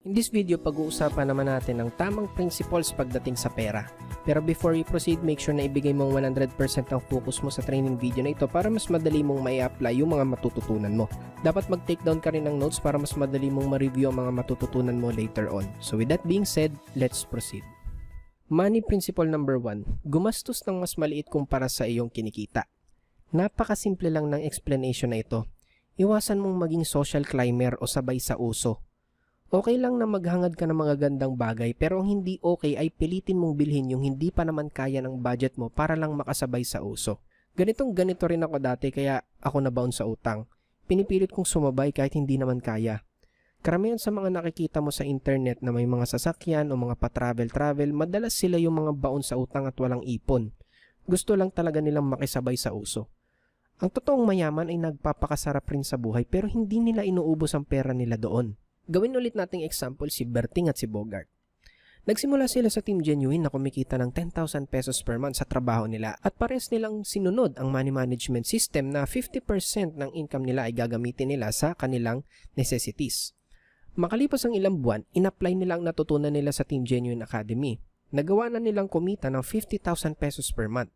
In this video, pag-uusapan naman natin ang tamang principles pagdating sa pera. Pero before you proceed, make sure na ibigay mong 100% ang focus mo sa training video na ito para mas madali mong mai-apply yung mga matututunan mo. Dapat mag-take down ka rin ng notes para mas madali mong ma-review ang mga matututunan mo later on. So with that being said, let's proceed. Money principle number 1, gumastos ng mas maliit kumpara sa iyong kinikita. Napakasimple lang ng explanation na ito. Iwasan mong maging social climber o sabay sa uso. Okay lang na maghangad ka ng mga gandang bagay pero ang hindi okay ay pilitin mong bilhin yung hindi pa naman kaya ng budget mo para lang makasabay sa uso. Ganito rin ako dati kaya ako nabaon sa utang. Pinipilit kong sumabay kahit hindi naman kaya. Karamihan sa mga nakikita mo sa internet na may mga sasakyan o mga pa-travel, madalas sila yung mga baon sa utang at walang ipon. Gusto lang talaga nilang makisabay sa uso. Ang totoong mayaman ay nagpapakasarap rin sa buhay pero hindi nila inuubos ang pera nila doon. Gawin ulit nating example si Berting at si Bogart. Nagsimula sila sa Team Genuine na kumikita ng 10,000 pesos per month sa trabaho nila at pares nilang sinunod ang money management system na 50% ng income nila ay gagamitin nila sa kanilang necessities. Makalipas ang ilang buwan, in-apply nila ang natutunan nila sa Team Genuine Academy. Nagawa na nilang kumita ng 50,000 pesos per month.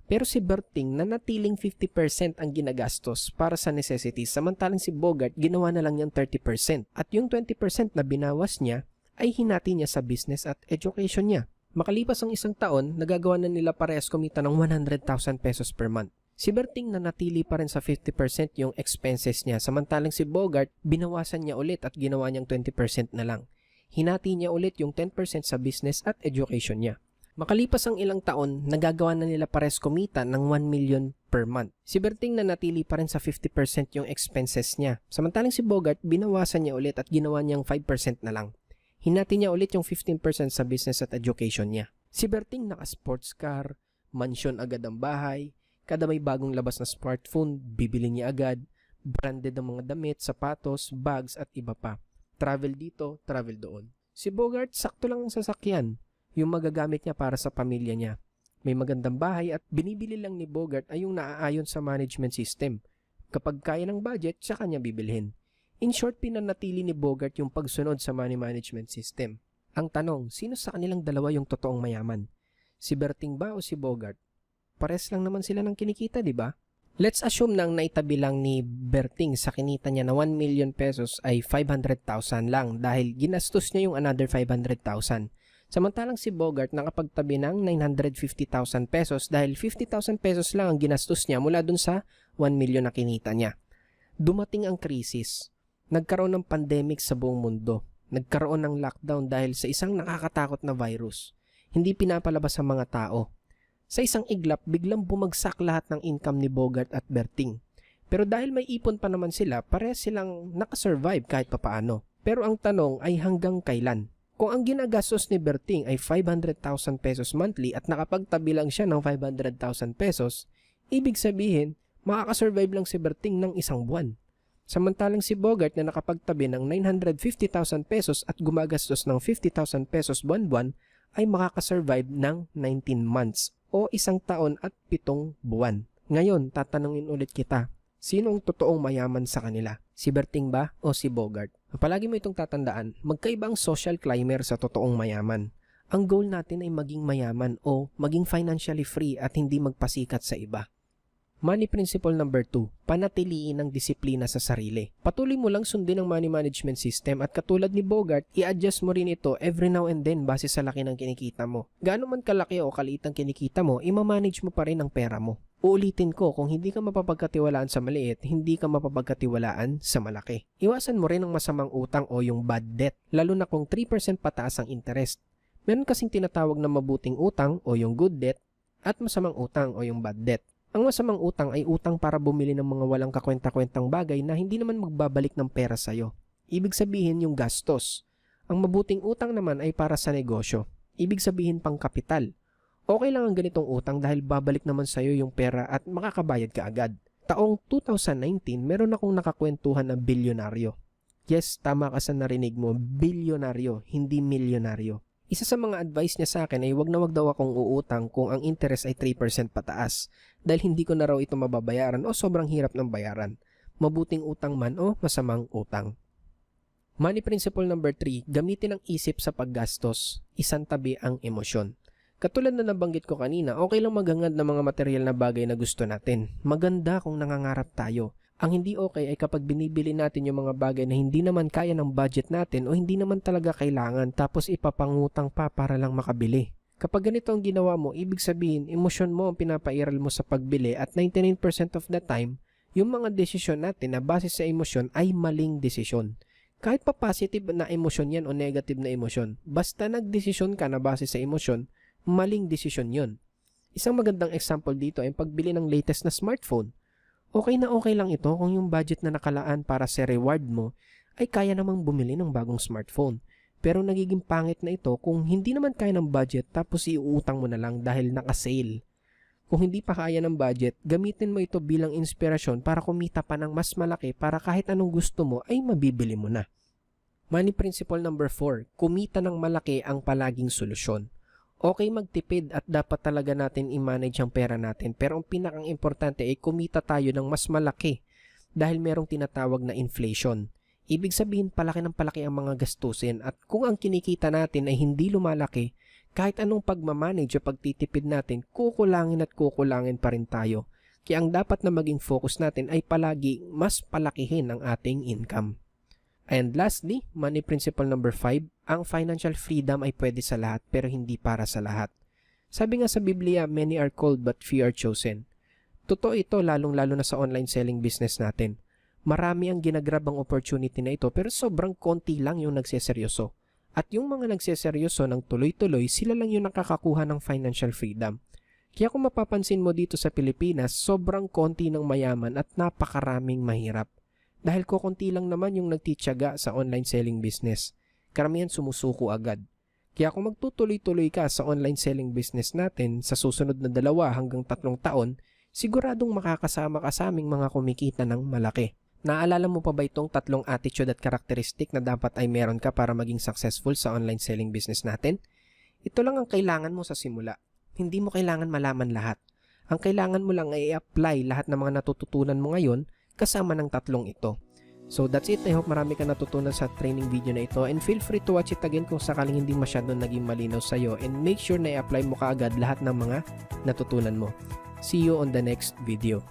Pero si Berting nanatiling 50% ang ginagastos para sa necessities samantalang si Bogart ginawa na lang niyang 30% at yung 20% na binawas niya ay hinati niya sa business at education niya. Makalipas ang isang taon, nagagawa na nila parehas kumita ng 100,000 pesos per month. Si Berting nanatili pa rin sa 50% yung expenses niya samantalang si Bogart binawasan niya ulit at ginawa niyang 20% na lang. Hinati niya ulit yung 10% sa business at education niya. Makalipas ang ilang taon, nagagawa na nila pares kumita ng 1 million per month. Si Berting nanatili pa rin sa 50% yung expenses niya. Samantalang si Bogart, binawasan niya ulit at ginawa niyang 5% na lang. Hinati niya ulit yung 15% sa business at education niya. Si Berting naka-sports car, mansyon agad ang bahay, kada may bagong labas na smartphone, bibili niya agad, branded ang mga damit, sapatos, bags at iba pa. Travel dito, travel doon. Si Bogart, sakto lang ang sasakyan. Yung magagamit niya para sa pamilya niya. May magandang bahay at binibili lang ni Bogart ay yung naaayon sa management system. Kapag kaya ng budget, siya kanya bibilhin. In short, pinanatili ni Bogart yung pagsunod sa money management system. Ang tanong, sino sa kanilang dalawa yung totoong mayaman? Si Berting ba o si Bogart? Pares lang naman sila ng kinikita, di ba? Let's assume na ang naitabi lang ni Berting sa kinita niya na 1 million pesos ay 500,000 lang dahil ginastos niya yung another 500,000. Samantalang si Bogart nakapagtabi ng 950,000 pesos dahil 50,000 pesos lang ang ginastos niya mula dun sa 1 million na kinita niya. Dumating ang krisis. Nagkaroon ng pandemic sa buong mundo. Nagkaroon ng lockdown dahil sa isang nakakatakot na virus. Hindi pinapalabas ang mga tao. Sa isang iglap, biglang bumagsak lahat ng income ni Bogart at Berting. Pero dahil may ipon pa naman sila, parehas silang nakasurvive kahit papaano. Pero ang tanong ay hanggang kailan? Kung ang ginagastos ni Berting ay 500,000 pesos monthly at nakapagtabi lang siya ng 500,000 pesos, ibig sabihin, makakasurvive lang si Berting ng isang buwan. Samantalang si Bogart na nakapagtabi ng 950,000 pesos at gumagastos ng 50,000 pesos buwan-buwan ay makakasurvive ng 19 months o isang taon at 7 buwan. Ngayon, tatanungin ulit kita, sinong totoong mayaman sa kanila? Si Berting ba o si Bogart? Palagi mo itong tatandaan, magkaibang social climber sa totoong mayaman. Ang goal natin ay maging mayaman o maging financially free at hindi magpasikat sa iba. Money principle number 2, panatiliin ang disiplina sa sarili. Patuloy mo lang sundin ang money management system at katulad ni Bogart, i-adjust mo rin ito every now and then base sa laki ng kinikita mo. Gaano man kalaki o kaliit ang kinikita mo, i-manage mo pa rin ang pera mo. Uulitin ko, kung hindi ka mapapagkatiwalaan sa maliit, hindi ka mapapagkatiwalaan sa malaki. Iwasan mo rin ang masamang utang o yung bad debt, lalo na kung 3% pataas ang interest. Meron kasing tinatawag na mabuting utang o yung good debt at masamang utang o yung bad debt. Ang masamang utang ay utang para bumili ng mga walang kakwenta-kwentang bagay na hindi naman magbabalik ng pera sa'yo. Ibig sabihin yung gastos. Ang mabuting utang naman ay para sa negosyo. Ibig sabihin pang kapital. Okay lang ang ganitong utang dahil babalik naman sa'yo yung pera at makakabayad ka agad. Taong 2019, meron akong nakakwentuhan na bilyonaryo. Yes, tama ka sa narinig mo, bilyonaryo, hindi milyonaryo. Isa sa mga advice niya sa akin ay wag na wag daw akong uutang kung ang interest ay 3% pataas dahil hindi ko na raw ito mababayaran o sobrang hirap ng bayaran. Mabuting utang man o masamang utang. Money principle number 3, gamitin ang isip sa paggastos, isantabi ang emosyon. Katulad na nabanggit ko kanina, okay lang maghangad ng mga material na bagay na gusto natin. Maganda kung nangangarap tayo. Ang hindi okay ay kapag binibili natin yung mga bagay na hindi naman kaya ng budget natin o hindi naman talaga kailangan tapos ipapangutang pa para lang makabili. Kapag ganito ang ginawa mo, ibig sabihin, emosyon mo ang pinapairal mo sa pagbili at 99% of the time, yung mga desisyon natin na base sa emosyon ay maling desisyon. Kahit pa positive na emosyon yan o negative na emosyon, basta nagdesisyon ka na base sa emosyon, maling desisyon yun. Isang magandang example dito ay pagbili ng latest na smartphone. Okay na okay lang ito kung yung budget na nakalaan para sa reward mo ay kaya namang bumili ng bagong smartphone. Pero nagiging pangit na ito kung hindi naman kaya ng budget tapos iuutang mo na lang dahil naka-sale. Kung hindi pa kaya ng budget, gamitin mo ito bilang inspirasyon para kumita pa ng mas malaki para kahit anong gusto mo ay mabibili mo na. Money principle number 4, kumita ng malaki ang palaging solusyon. Okay magtipid at dapat talaga natin i-manage ang pera natin pero ang pinakang importante ay kumita tayo ng mas malaki dahil merong tinatawag na inflation. Ibig sabihin palaki ng palaki ang mga gastusin at kung ang kinikita natin ay hindi lumalaki, kahit anong pagmamanage o pagtitipid natin, kukulangin at kukulangin pa rin tayo. Kaya ang dapat na maging focus natin ay palagi mas palakihin ang ating income. And lastly, money principle number 5, ang financial freedom ay pwede sa lahat pero hindi para sa lahat. Sabi nga sa Biblia, many are called but few are chosen. Totoo ito lalong-lalo na sa online selling business natin. Marami ang ginagrab ang opportunity na ito pero sobrang konti lang yung nagseseryoso. At yung mga nagseseryoso ng tuloy-tuloy, sila lang yung nakakakuha ng financial freedom. Kaya kung mapapansin mo dito sa Pilipinas, sobrang konti ng mayaman at napakaraming mahirap. Dahil kukunti lang naman yung nagtitiyaga sa online selling business. Karamihan sumusuko agad. Kaya kung magtutuloy-tuloy ka sa online selling business natin sa susunod na 2 hanggang 3 taon, siguradong makakasama ka sa aming mga kumikita ng malaki. Naalala mo pa ba itong 3 attitude at karakteristik na dapat ay meron ka para maging successful sa online selling business natin? Ito lang ang kailangan mo sa simula. Hindi mo kailangan malaman lahat. Ang kailangan mo lang ay i-apply lahat ng mga natututunan mo ngayon kasama ng 3 ito. So that's it. I hope marami ka natutunan sa training video na ito and feel free to watch it again kung sakaling hindi masyadong naging malinaw sa'yo and make sure na i-apply mo kaagad lahat ng mga natutunan mo. See you on the next video.